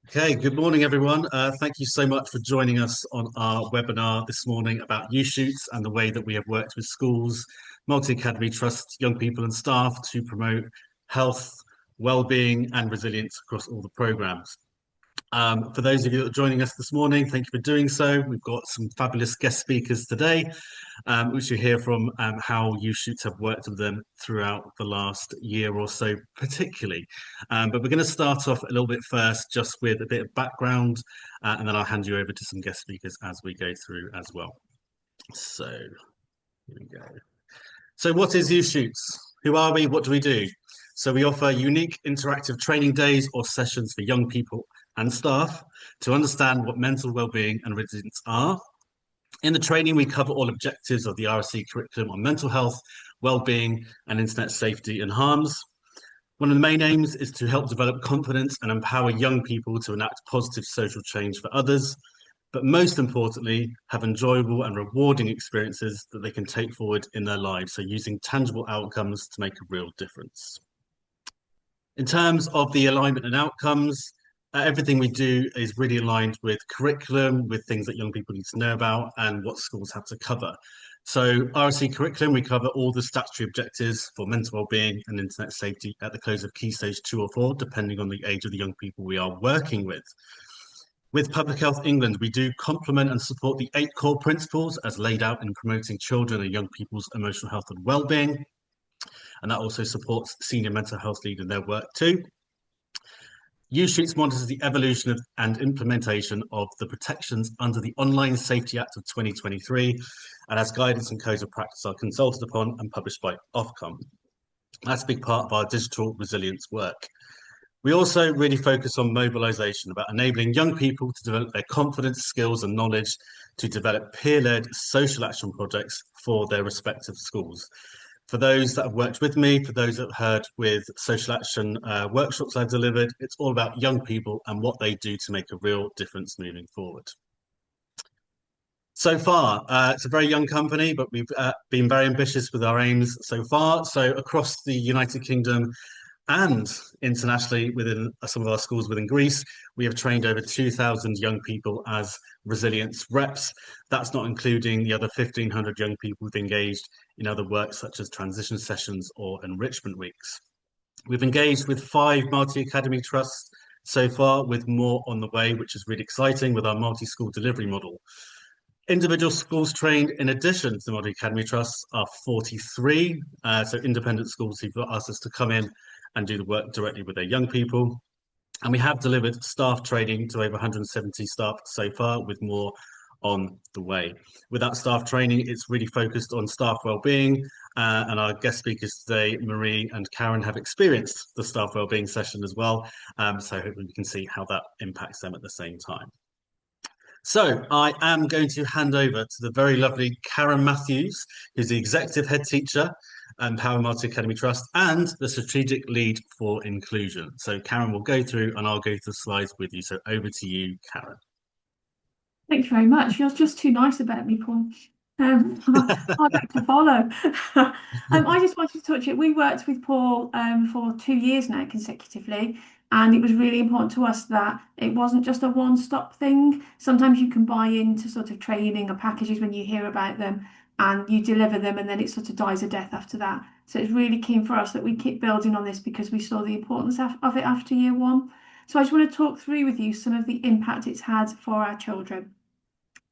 Okay, good morning, everyone. Thank you so much for joining us on our webinar this morning about YouthShoots and the way that we have worked with schools, multi-academy trusts, young people and staff to promote health, well-being and resilience across all the programmes. For those of you that are joining us this morning, thank you for doing so. We've got some fabulous guest speakers today, which you hear from how YouthShoots have worked with them throughout the last year or so particularly. But we're going to start off a little bit first just with a bit of background, and then I'll hand you over to some guest speakers as we go through as well. So here we go. So what is YouthShoots? Who are we? What do we do? So we offer unique interactive training days or sessions for young people and staff to understand what mental well-being and resilience are. In the training, we cover all objectives of the RSC curriculum on mental health, well-being and internet safety and harms. One of the main aims is to help develop confidence and empower young people to enact positive social change for others, but most importantly, have enjoyable and rewarding experiences that they can take forward in their lives, so using tangible outcomes to make a real difference. In terms of the alignment and outcomes, everything we do is really aligned with curriculum, with things that young people need to know about and what schools have to cover. So RSC curriculum, we cover all the statutory objectives for mental wellbeing and internet safety at the close of Key Stage 2 or 4, depending on the age of the young people we are working with. With Public Health England, we do complement and support the 8 core principles as laid out in promoting children and young people's emotional health and wellbeing. And that also supports senior mental health lead in their work too. YouthShoots monitors the evolution of and implementation of the protections under the Online Safety Act of 2023, and as guidance and codes of practice are consulted upon and published by Ofcom. That's a big part of our digital resilience work. We also really focus on mobilisation, about enabling young people to develop their confidence, skills and knowledge to develop peer-led social action projects for their respective schools. For those that have worked with me, for those that have heard with social action workshops I've delivered, it's all about young people and what they do to make a real difference moving forward. So far, it's a very young company, but we've been very ambitious with our aims so far. So across the United Kingdom and internationally within some of our schools within Greece, we have trained over 2,000 young people as resilience reps. That's not including the other 1,500 young people who've engaged in other work such as transition sessions or enrichment weeks. We've engaged with 5 multi-academy trusts so far, with more on the way, which is really exciting with our multi-school delivery model. Individual schools trained in addition to the multi-academy trusts are 43, so independent schools who've asked us to come in and do the work directly with their young people. And we have delivered staff training to over 170 staff so far, with more on the way. With that staff training, it's really focused on staff wellbeing, and our guest speakers today, Marie and Karen, have experienced the staff wellbeing session as well, so hopefully we can see how that impacts them at the same time. So I am going to hand over to the very lovely Karen Matthews, who's the Executive Head Teacher and Power Multi Academy Trust and the Strategic Lead for Inclusion. So Karen will go through and I'll go through the slides with you. So over to you, Karen. Thank you very much. You're just too nice about me, Paul. Hard act to follow. I just wanted to touch it. We worked with Paul for 2 years now consecutively, and it was really important to us that it wasn't just a one-stop thing. Sometimes you can buy into sort of training or packages when you hear about them and you deliver them and then it sort of dies a death after that. So it's really keen for us that we keep building on this because we saw the importance of it after year 1. So I just want to talk through with you some of the impact it's had for our children.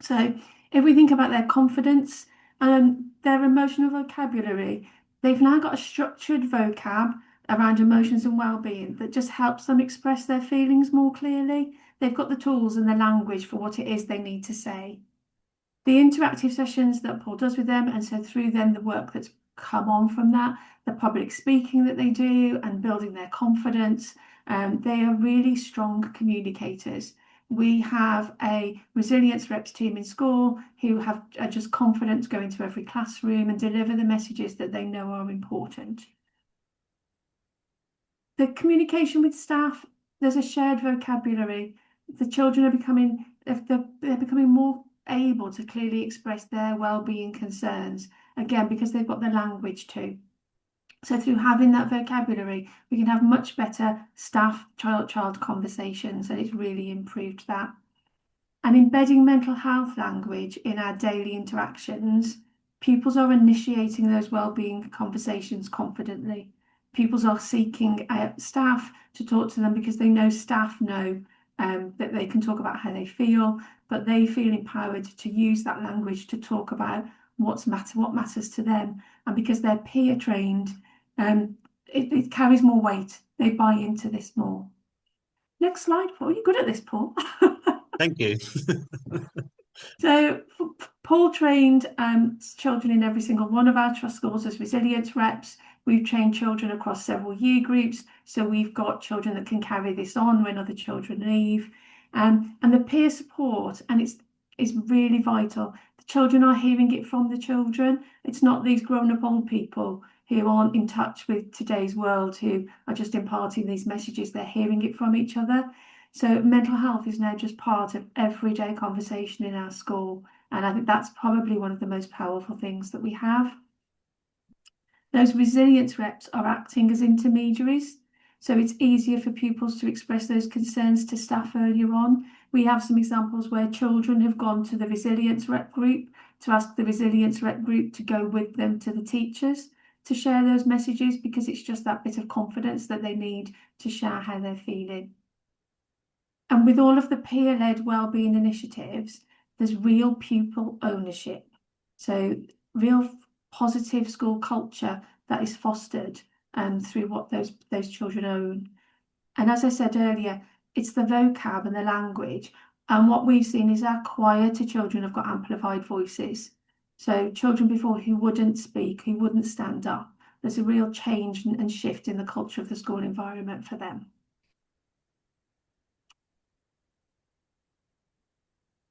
So if we think about their confidence and their emotional vocabulary, they've now got a structured vocab around emotions and well-being that just helps them express their feelings more clearly. They've got the tools and the language for what it is they need to say. The interactive sessions that Paul does with them, and so through them, the work that's come on from that, the public speaking that they do and building their confidence, they are really strong communicators. We have a resilience reps team in school who are just confident to go into every classroom and deliver the messages that they know are important. The communication with staff, there's a shared vocabulary. The children are becoming more able to clearly express their well-being concerns, again, because they've got the language too. So through having that vocabulary, we can have much better staff child-child conversations, and it's really improved that. And embedding mental health language in our daily interactions, pupils are initiating those well-being conversations confidently. Pupils are seeking staff to talk to them because they know staff know that they can talk about how they feel, but they feel empowered to use that language to talk about what matters to them. And because they're peer trained, it carries more weight. They buy into this more. Next slide, Paul. You're good at this, Paul. Thank you. So Paul trained children in every single one of our trust schools as resilience reps. We've trained children across several year groups. So we've got children that can carry this on when other children leave. And the peer support, and it's really vital. The children are hearing it from the children. It's not these grown-up old people who aren't in touch with today's world who are just imparting these messages. They're hearing it from each other. So mental health is now just part of everyday conversation in our school. And I think that's probably one of the most powerful things that we have. Those resilience reps are acting as intermediaries. So it's easier for pupils to express those concerns to staff earlier on. We have some examples where children have gone to the resilience rep group to ask the resilience rep group to go with them to the teachers to share those messages, because it's just that bit of confidence that they need to share how they're feeling. And with all of the peer-led wellbeing initiatives, there's real pupil ownership. So real positive school culture that is fostered through what those children own. And as I said earlier, it's the vocab and the language. And what we've seen is our quieter children have got amplified voices. So children before who wouldn't speak, who wouldn't stand up, there's a real change and shift in the culture of the school environment for them.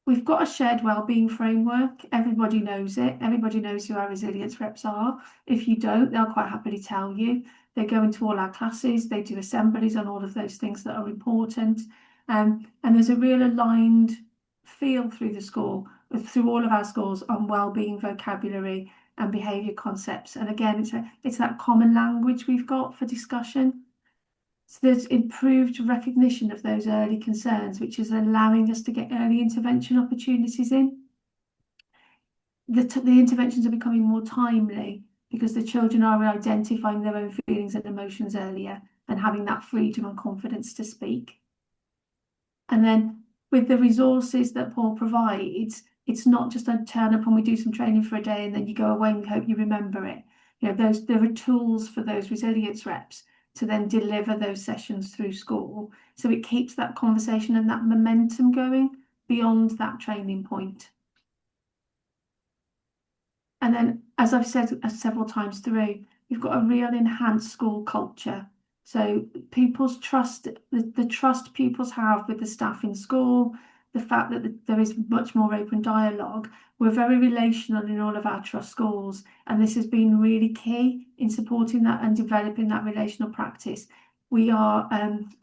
We've got a shared wellbeing framework. Everybody knows it. Everybody knows who our resilience reps are. If you don't, they'll quite happily tell you. They go into all our classes, they do assemblies on all of those things that are important. And there's a real aligned feel through the school, through all of our schools, on wellbeing vocabulary and behaviour concepts. And again, it's that common language we've got for discussion. So there's improved recognition of those early concerns, which is allowing us to get early intervention opportunities in. The interventions are becoming more timely because the children are identifying their own feelings and emotions earlier and having that freedom and confidence to speak. And then with the resources that Paul provides, it's not just a turn up and we do some training for a day and then you go away and hope you remember it. You know, there are tools for those resilience reps to then deliver those sessions through school. So it keeps that conversation and that momentum going beyond that training point. And then, as I've said several times through, we've got a real enhanced school culture. So people's trust, the trust pupils have with the staff in school, the fact that there is much more open dialogue. We're very relational in all of our trust schools, and this has been really key in supporting that and developing that relational practice. We are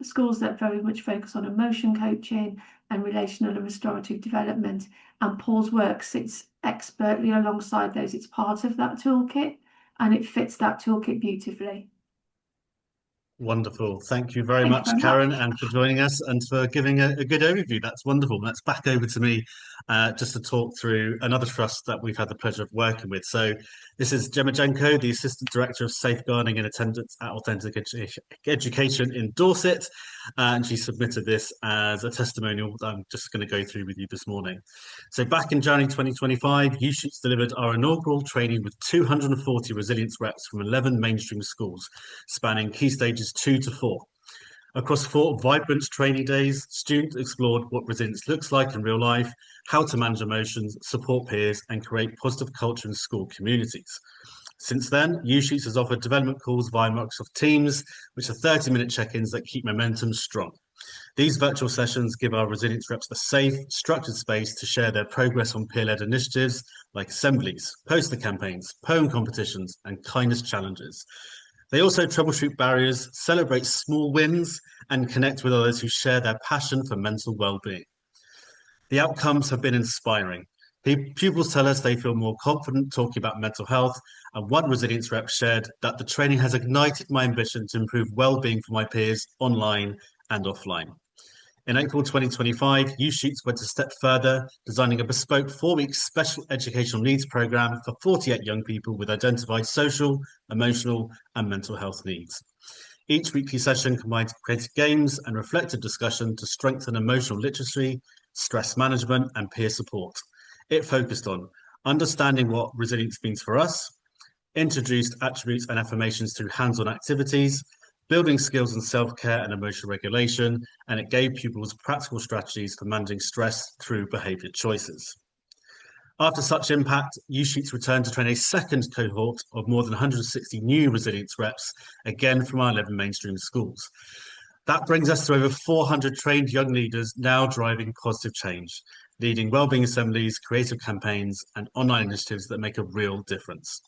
schools that very much focus on emotion coaching and relational and restorative development, and Paul's work sits expertly alongside those. It's part of that toolkit and it fits that toolkit beautifully. Wonderful. Thank you very Thank you much, very much. Karen, and for joining us and for giving a good overview. That's wonderful. That's back over to me just to talk through another trust that we've had the pleasure of working with. So this is Gemma Jenko, the Assistant Director of Safeguarding and Attendance at Authentic Education in Dorset. And she submitted this as a testimonial that I'm just going to go through with you this morning. So back in January 2025, YouthShoots delivered our inaugural training with 240 resilience reps from 11 mainstream schools, spanning key stages 2 to 4. Across 4 vibrant training days, students explored what resilience looks like in real life, how to manage emotions, support peers, and create positive culture in school communities. Since then, YouthShoots has offered development calls via Microsoft Teams, which are 30-minute check-ins that keep momentum strong. These virtual sessions give our resilience reps a safe, structured space to share their progress on peer-led initiatives like assemblies, poster campaigns, poem competitions, and kindness challenges. They also troubleshoot barriers, celebrate small wins, and connect with others who share their passion for mental well-being. The outcomes have been inspiring. Pupils tell us they feel more confident talking about mental health, and one resilience rep shared that the training has ignited my ambition to improve well-being for my peers online and offline. In April 2025, YouthShoots went a step further, designing a bespoke 4-week special educational needs programme for 48 young people with identified social, emotional, and mental health needs. Each weekly session combines creative games and reflective discussion to strengthen emotional literacy, stress management, and peer support. It focused on understanding what resilience means for us, introduced attributes and affirmations through hands-on activities, building skills in self-care and emotional regulation, and it gave pupils practical strategies for managing stress through behaviour choices. After such impact, YouthShoots returned to train a second cohort of more than 160 new resilience reps, again from our 11 mainstream schools. That brings us to over 400 trained young leaders now driving positive change, leading wellbeing assemblies, creative campaigns, and online initiatives that make a real difference.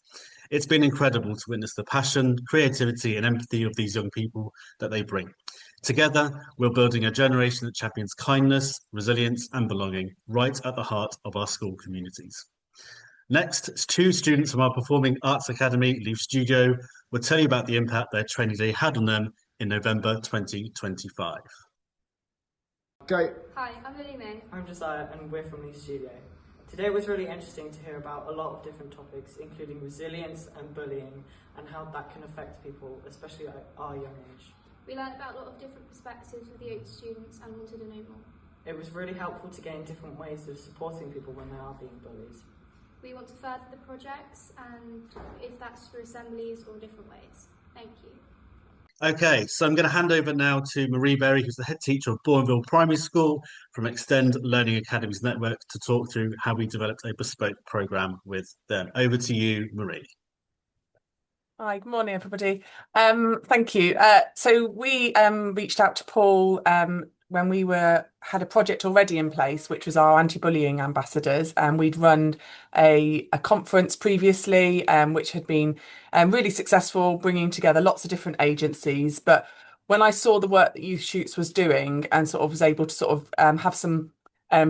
It's been incredible to witness the passion, creativity, and empathy of these young people that they bring. Together, we're building a generation that champions kindness, resilience, and belonging right at the heart of our school communities. Next, two students from our Performing Arts Academy, Leaf Studio, will tell you about the impact their training day had on them in November 2025. Go. Hi, I'm Lily May. I'm Josiah and we're from Leaf Studio. Today was really interesting to hear about a lot of different topics, including resilience and bullying and how that can affect people, especially at our young age. We learned about a lot of different perspectives with the Youth students and wanted to know more. It was really helpful to gain different ways of supporting people when they are being bullied. We want to further the projects, and if that's through assemblies or different ways. Thank you. Okay, so I'm going to hand over now to Marie Berry, who's the head teacher of Bourneville Primary School from Extend Learning Academies Network, to talk through how we developed a bespoke programme with them. Over to you, Marie. Hi, good morning, everybody. Thank you. So we reached out to Paul when we had a project already in place, which was our anti-bullying ambassadors, and we'd run a conference previously, which had been really successful, bringing together lots of different agencies. But when I saw the work that YouthShoots was doing and sort of was able to sort of have some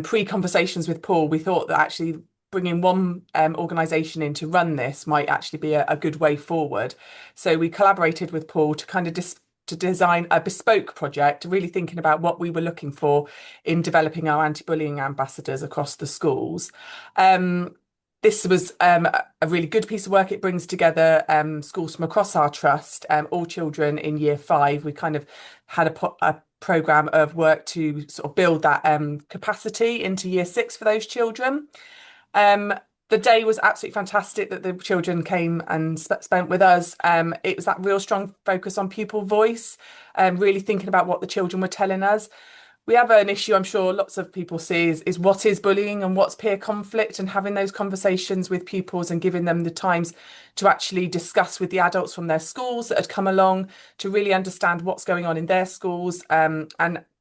pre-conversations with Paul, we thought that actually bringing one organisation in to run this might actually be a good way forward. So we collaborated with Paul to kind of to design a bespoke project, really thinking about what we were looking for in developing our anti-bullying ambassadors across the schools. This was a really good piece of work. It brings together schools from across our trust, all children in year 5. We kind of had a programme of work to sort of build that capacity into year 6 for those children. The day was absolutely fantastic that the children came and spent with us. It was that real strong focus on pupil voice, really thinking about what the children were telling us. We have an issue, I'm sure lots of people see, is what is bullying and what's peer conflict, and having those conversations with pupils and giving them the times to actually discuss with the adults from their schools that had come along to really understand what's going on in their schools, and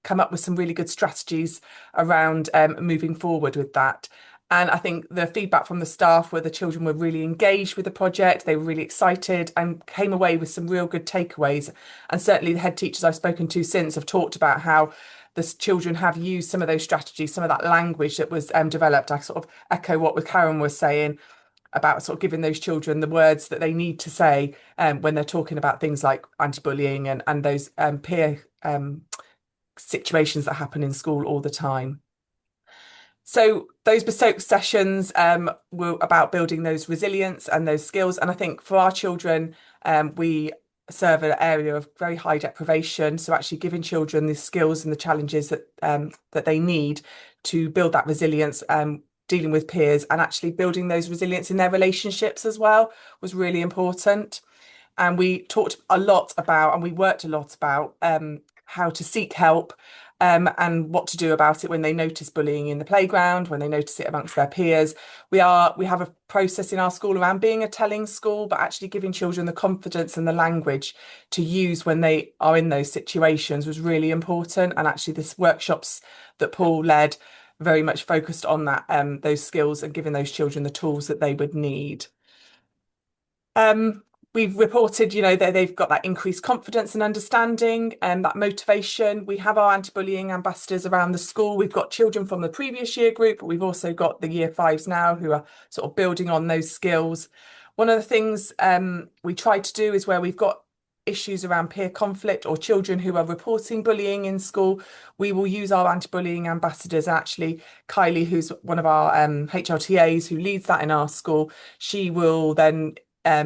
come up with some really good strategies around moving forward with that. And I think the feedback from the staff were the children were really engaged with the project. They were really excited and came away with some real good takeaways. And certainly the head teachers I've spoken to since have talked about how the children have used some of those strategies, some of that language that was developed. I sort of echo what Karen was saying about sort of giving those children the words that they need to say when they're talking about things like anti-bullying and those peer situations that happen in school all the time. So those bespoke sessions were about building those resilience and those skills. And I think for our children, we serve an area of very high deprivation. So actually giving children the skills and the challenges that they need to build that resilience, dealing with peers, and actually building those resilience in their relationships as well was really important. And we talked a lot about, and we worked a lot about how to seek help, and what to do about it when they notice bullying in the playground, when they notice it amongst their peers. We have a process in our school around being a telling school, but actually giving children the confidence and the language to use when they are in those situations was really important. And actually this workshops that Paul led very much focused on that, those skills, and giving those children the tools that they would need. we've reported, that they've got that increased confidence and understanding and that motivation. We have our anti-bullying ambassadors around the school. We've got children from the previous year group, but we've also got the year fives now who are sort of building on those skills. One of the things we try to do is where we've got issues around peer conflict or children who are reporting bullying in school, we will use our anti-bullying ambassadors. Actually, Kylie, who's one of our HLTAs who leads that in our school, she will then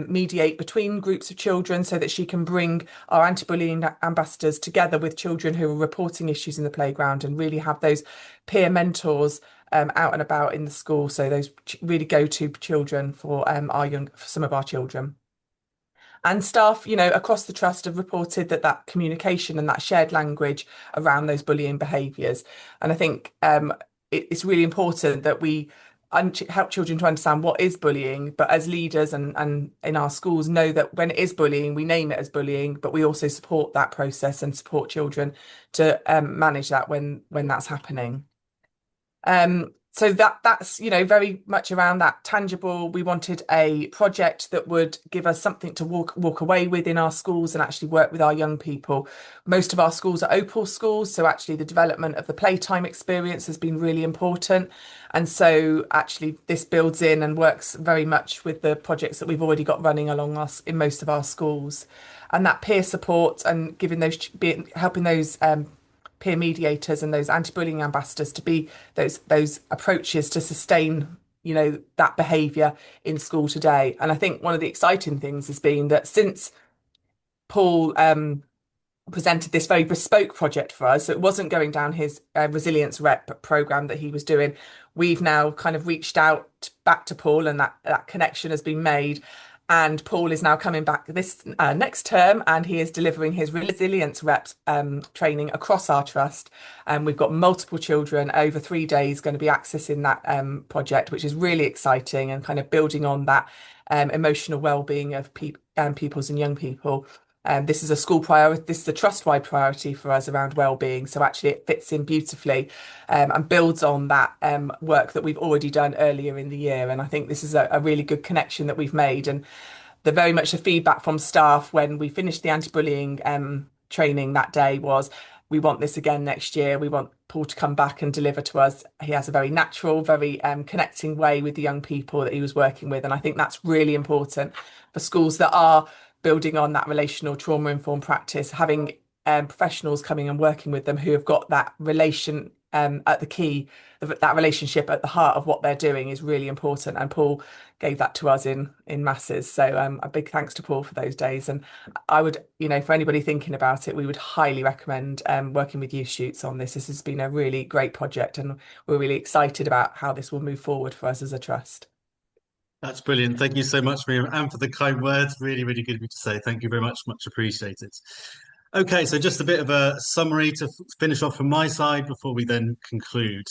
mediate between groups of children so that she can bring our anti-bullying ambassadors together with children who are reporting issues in the playground and really have those peer mentors out and about in the school. So those really go-to children for for some of our children. And staff, across the trust have reported that communication and that shared language around those bullying behaviours. And I think it's really important that we help children to understand what is bullying, but as leaders and in our schools know that when it is bullying, we name it as bullying, but we also support that process and support children to manage that when that's happening. So that's very much around that tangible. We wanted a project that would give us something to walk away with in our schools and actually work with our young people. Most of our schools are Opal schools, so actually the development of the playtime experience has been really important. And so actually this builds in and works very much with the projects that we've already got running along us in most of our schools. And that peer support and helping those peer mediators and those anti-bullying ambassadors to be those approaches to sustain that behaviour in school today. And I think one of the exciting things has been that since Paul presented this very bespoke project for us, so it wasn't going down his resilience rep programme that he was doing, we've now kind of reached out back to Paul and that connection has been made. And Paul is now coming back this next term and he is delivering his resilience reps training across our trust. And we've got multiple children over 3 days going to be accessing that project, which is really exciting and kind of building on that emotional well-being of pupils and young people. This is a school priority. This is a trust-wide priority for us around well-being. So actually it fits in beautifully and builds on that work that we've already done earlier in the year. And I think this is a really good connection that we've made. And very much the feedback from staff when we finished the anti-bullying training that day was, we want this again next year. We want Paul to come back and deliver to us. He has a very natural, very connecting way with the young people that he was working with. And I think that's really important for schools that are building on that relational trauma-informed practice, having professionals coming and working with them who have got that relation at the key, that relationship at the heart of what they're doing is really important. And Paul gave that to us in masses. So a big thanks to Paul for those days. And I would, for anybody thinking about it, we would highly recommend working with YouthShoots on this. This has been a really great project and we're really excited about how this will move forward for us as a trust. That's brilliant. Thank you so much, Miriam, and for the kind words. Really, really good of you to say. Thank you very much. Much appreciated. Okay, so just a bit of a summary to finish off from my side before we then conclude.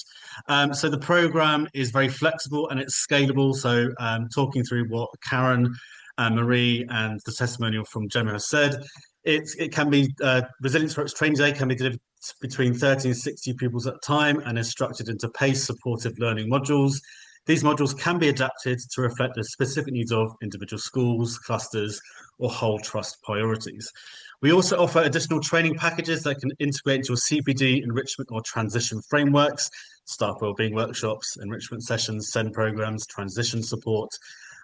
So the programme is very flexible and it's scalable. So talking through what Karen, Marie and the testimonial from Gemma has said, it can be, Resilience Works Training Day can be delivered between 30 and 60 pupils at a time and is structured into PACE supportive learning modules. These modules can be adapted to reflect the specific needs of individual schools, clusters, or whole trust priorities. We also offer additional training packages that can integrate into your CPD, enrichment or transition frameworks, staff wellbeing workshops, enrichment sessions, SEND programs, transition support,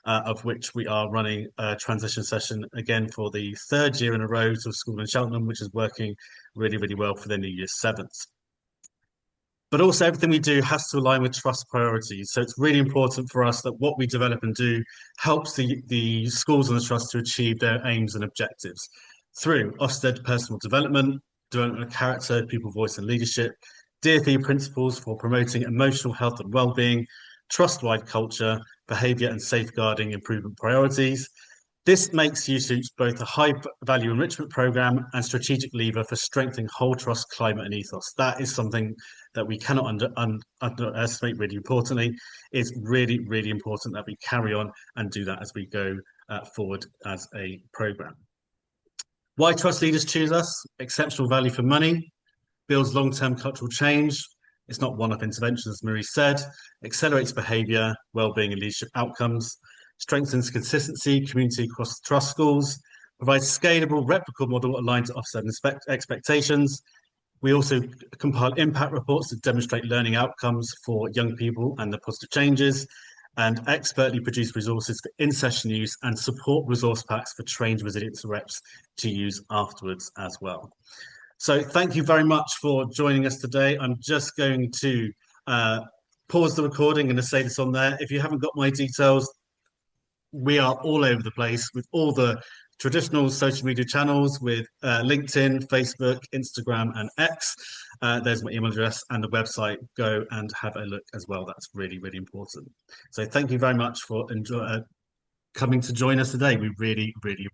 of which we are running a transition session again for the 3rd year in a row to a school in Cheltenham, which is working really, really well for their new year 7ths. But also everything we do has to align with trust priorities. So it's really important for us that what we develop and do helps the schools and the trust to achieve their aims and objectives through Ofsted personal development of character, people, voice and leadership, DfE principles for promoting emotional health and well-being, trust-wide culture, behaviour and safeguarding improvement priorities. This makes YouthShoots both a high-value enrichment programme and strategic lever for strengthening whole trust, climate and ethos. That is something that we cannot underestimate, really importantly. It's really, really important that we carry on and do that as we go forward as a programme. Why trust leaders choose us? Exceptional value for money, builds long-term cultural change. It's not one-off interventions, as Marie said, accelerates behaviour, well-being and leadership outcomes, strengthens consistency, community across trust schools, provides scalable, replicable model aligned to Ofsted expectations. We also compile impact reports that demonstrate learning outcomes for young people and the positive changes, and expertly produce resources for in-session use and support resource packs for trained resilience reps to use afterwards as well. So thank you very much for joining us today. I'm just going to pause the recording and to say this on there. If you haven't got my details, we are all over the place with all the traditional social media channels with LinkedIn, Facebook, Instagram, and X. There's my email address and the website. Go and have a look as well. That's really, really important. So thank you very much for coming to join us today. We really, really